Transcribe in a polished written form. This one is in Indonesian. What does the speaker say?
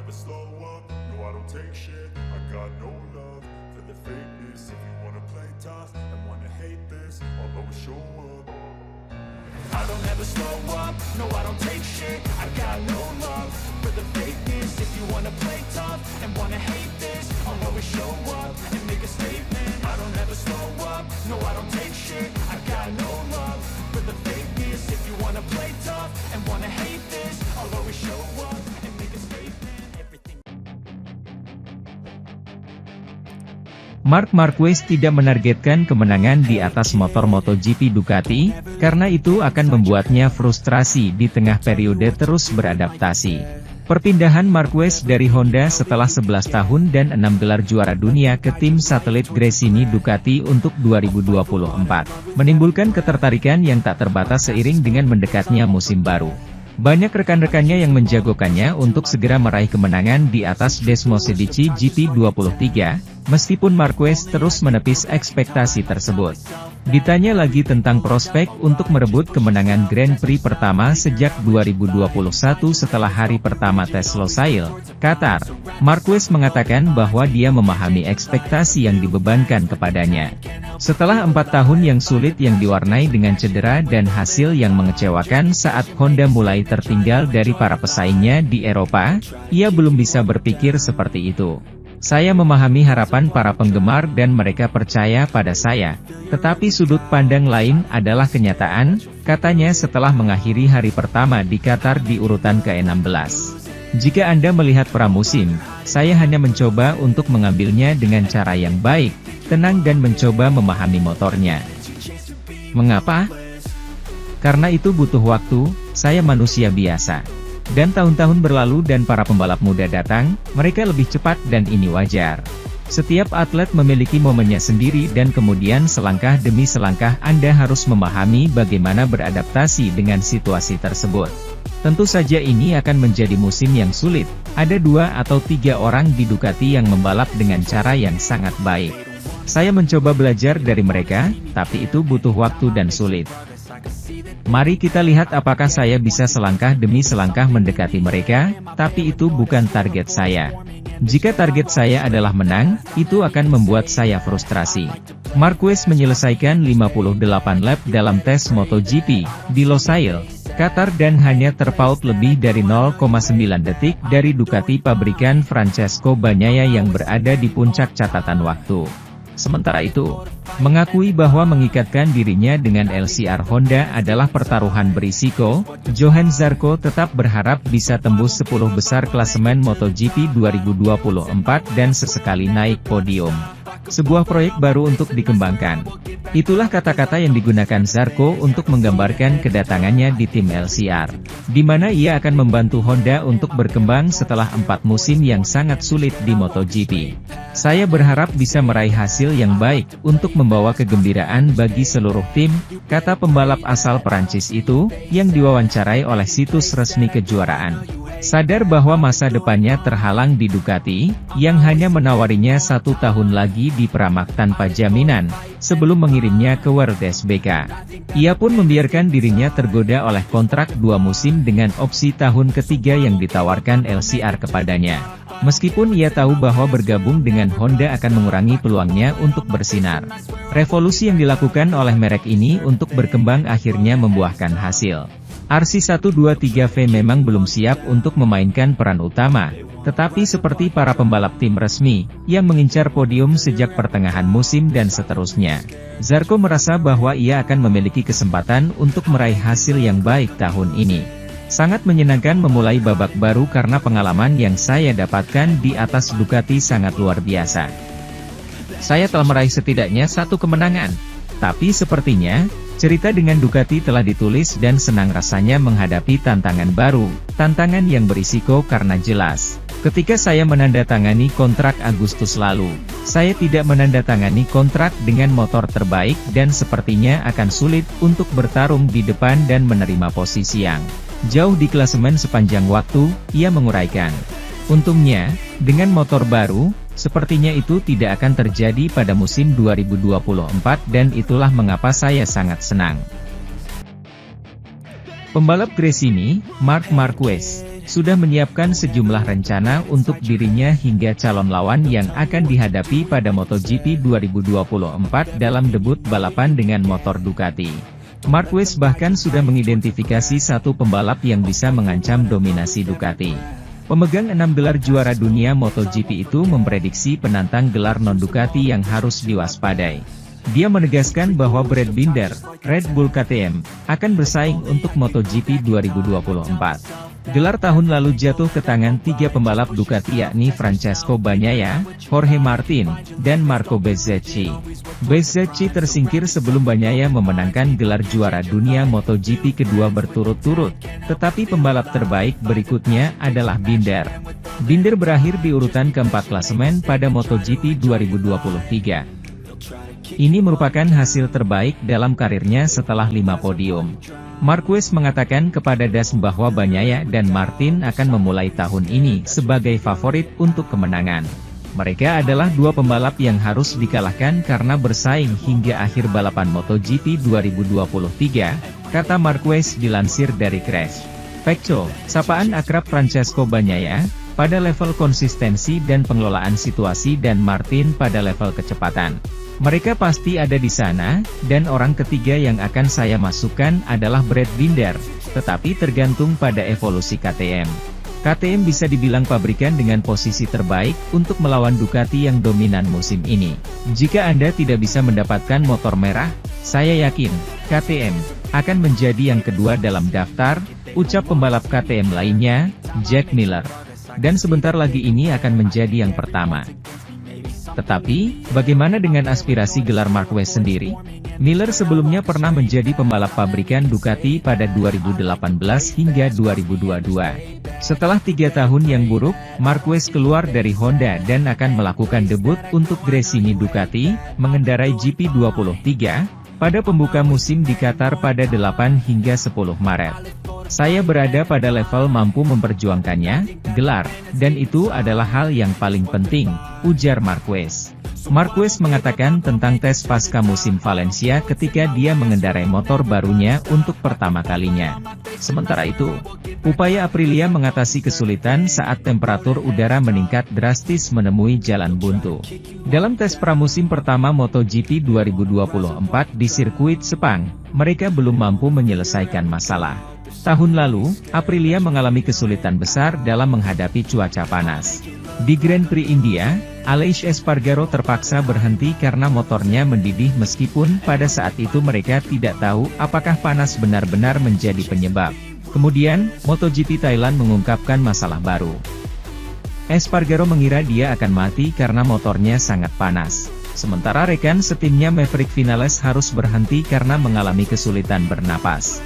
never slow up, no I don't take shit. I got no love for the fakeness. If you wanna play tough and wanna hate this, I'll always show up. I don't ever slow up, no I don't take shit. I got no love for the fakeness. If you wanna play tough and wanna hate this, I'll always show up and make a statement. I don't ever slow up, no I don't take shit. I got no love for the fakeness. If you wanna play tough and wanna hate this, I'll always show up and make a statement. Everything. Marc Marquez tidak menargetkan kemenangan di atas motor MotoGP Ducati, karena itu akan membuatnya frustrasi di tengah periode terus beradaptasi. Perpindahan Marquez dari Honda setelah 11 tahun dan 6 gelar juara dunia ke tim satelit Gresini Ducati untuk 2024, menimbulkan ketertarikan yang tak terbatas seiring dengan mendekatnya musim baru. Banyak rekan-rekannya yang menjagokannya untuk segera meraih kemenangan di atas Desmosedici GP23, meskipun Marquez terus menepis ekspektasi tersebut. Ditanya lagi tentang prospek untuk merebut kemenangan Grand Prix pertama sejak 2021 setelah hari pertama tes Losail, Qatar, Marquez mengatakan bahwa dia memahami ekspektasi yang dibebankan kepadanya. Setelah 4 tahun yang sulit yang diwarnai dengan cedera dan hasil yang mengecewakan saat Honda mulai tertinggal dari para pesaingnya di Eropa, ia belum bisa berpikir seperti itu. Saya memahami harapan para penggemar dan mereka percaya pada saya, tetapi sudut pandang lain adalah kenyataan, katanya setelah mengakhiri hari pertama di Qatar di urutan ke-16. Jika Anda melihat pramusim, saya hanya mencoba untuk mengambilnya dengan cara yang baik, tenang dan mencoba memahami motornya. Mengapa? Karena itu butuh waktu, saya manusia biasa. Dan tahun-tahun berlalu dan para pembalap muda datang, mereka lebih cepat dan ini wajar. Setiap atlet memiliki momennya sendiri dan kemudian selangkah demi selangkah Anda harus memahami bagaimana beradaptasi dengan situasi tersebut. Tentu saja ini akan menjadi musim yang sulit, ada 2 atau 3 orang di Ducati yang membalap dengan cara yang sangat baik. Saya mencoba belajar dari mereka, tapi itu butuh waktu dan sulit. Mari kita lihat apakah saya bisa selangkah demi selangkah mendekati mereka, tapi itu bukan target saya. Jika target saya adalah menang, itu akan membuat saya frustrasi. Marquez menyelesaikan 58 lap dalam tes MotoGP di Losail, Qatar dan hanya terpaut lebih dari 0,9 detik dari Ducati pabrikan Francesco Bagnaia yang berada di puncak catatan waktu. Sementara itu, mengakui bahwa mengikatkan dirinya dengan LCR Honda adalah pertaruhan berisiko, Johann Zarco tetap berharap bisa tembus 10 besar klasemen MotoGP 2024 dan sesekali naik podium. Sebuah proyek baru untuk dikembangkan. Itulah kata-kata yang digunakan Zarco untuk menggambarkan kedatangannya di tim LCR, di mana ia akan membantu Honda untuk berkembang setelah 4 musim yang sangat sulit di MotoGP. Saya berharap bisa meraih hasil yang baik untuk membawa kegembiraan bagi seluruh tim, kata pembalap asal Perancis itu, yang diwawancarai oleh situs resmi kejuaraan. Sadar bahwa masa depannya terhalang di Ducati, yang hanya menawarinya 1 tahun lagi di Pramac tanpa jaminan, sebelum mengirimnya ke World SBK. Ia pun membiarkan dirinya tergoda oleh kontrak 2 musim dengan opsi tahun ketiga yang ditawarkan LCR kepadanya. Meskipun ia tahu bahwa bergabung dengan Honda akan mengurangi peluangnya untuk bersinar. Revolusi yang dilakukan oleh merek ini untuk berkembang akhirnya membuahkan hasil. RC123V memang belum siap untuk memainkan peran utama, tetapi seperti para pembalap tim resmi, yang mengincar podium sejak pertengahan musim dan seterusnya, Zarco merasa bahwa ia akan memiliki kesempatan untuk meraih hasil yang baik tahun ini. Sangat menyenangkan memulai babak baru karena pengalaman yang saya dapatkan di atas Ducati sangat luar biasa. Saya telah meraih setidaknya 1 kemenangan, tapi sepertinya, cerita dengan Ducati telah ditulis dan senang rasanya menghadapi tantangan baru, tantangan yang berisiko karena jelas. Ketika saya menandatangani kontrak Agustus lalu, saya tidak menandatangani kontrak dengan motor terbaik dan sepertinya akan sulit untuk bertarung di depan dan menerima posisi yang jauh di klasemen sepanjang waktu, ia menguraikan. Untungnya, dengan motor baru, sepertinya itu tidak akan terjadi pada musim 2024 dan itulah mengapa saya sangat senang. Pembalap Gresini, Marc Marquez, sudah menyiapkan sejumlah rencana untuk dirinya hingga calon lawan yang akan dihadapi pada MotoGP 2024 dalam debut balapan dengan motor Ducati. Marquez bahkan sudah mengidentifikasi satu pembalap yang bisa mengancam dominasi Ducati. Pemegang 6 gelar juara dunia MotoGP itu memprediksi penantang gelar non-Ducati yang harus diwaspadai. Dia menegaskan bahwa Brad Binder, Red Bull KTM, akan bersaing untuk MotoGP 2024. Gelar tahun lalu jatuh ke tangan 3 pembalap Ducati yakni Francesco Bagnaia, Jorge Martin, dan Marco Bezzecchi. Bezzecchi tersingkir sebelum Bagnaia memenangkan gelar juara dunia MotoGP kedua berturut-turut, tetapi pembalap terbaik berikutnya adalah Binder. Binder berakhir di urutan keempat klasemen pada MotoGP 2023. Ini merupakan hasil terbaik dalam karirnya setelah 5 podium. Marquez mengatakan kepada DAS bahwa Bagnaia dan Martin akan memulai tahun ini sebagai favorit untuk kemenangan. Mereka adalah 2 pembalap yang harus dikalahkan karena bersaing hingga akhir balapan MotoGP 2023, kata Marquez dilansir dari Crash. Pecco, sapaan akrab Francesco Bagnaia, pada level konsistensi dan pengelolaan situasi dan Martin pada level kecepatan. Mereka pasti ada di sana, dan orang ketiga yang akan saya masukkan adalah Brad Binder, tetapi tergantung pada evolusi KTM. KTM bisa dibilang pabrikan dengan posisi terbaik untuk melawan Ducati yang dominan musim ini. Jika Anda tidak bisa mendapatkan motor merah, saya yakin, KTM akan menjadi yang kedua dalam daftar, ucap pembalap KTM lainnya, Jack Miller. Dan sebentar lagi ini akan menjadi yang pertama. Tetapi, bagaimana dengan aspirasi gelar Marquez sendiri? Miller sebelumnya pernah menjadi pembalap pabrikan Ducati pada 2018 hingga 2022. Setelah 3 tahun yang buruk, Marquez keluar dari Honda dan akan melakukan debut untuk Gresini Ducati, mengendarai GP23, pada pembuka musim di Qatar pada 8 hingga 10 Maret. Saya berada pada level mampu memperjuangkannya, gelar, dan itu adalah hal yang paling penting, ujar Marquez. Marquez mengatakan tentang tes pasca musim Valencia ketika dia mengendarai motor barunya untuk pertama kalinya. Sementara itu, upaya Aprilia mengatasi kesulitan saat temperatur udara meningkat drastis menemui jalan buntu. Dalam tes pramusim pertama MotoGP 2024 di sirkuit Sepang, mereka belum mampu menyelesaikan masalah. Tahun lalu, Aprilia mengalami kesulitan besar dalam menghadapi cuaca panas. Di Grand Prix India, Aleix Espargaro terpaksa berhenti karena motornya mendidih meskipun pada saat itu mereka tidak tahu apakah panas benar-benar menjadi penyebab. Kemudian, MotoGP Thailand mengungkapkan masalah baru. Espargaro mengira dia akan mati karena motornya sangat panas. Sementara rekan setimnya Maverick Vinales harus berhenti karena mengalami kesulitan bernapas.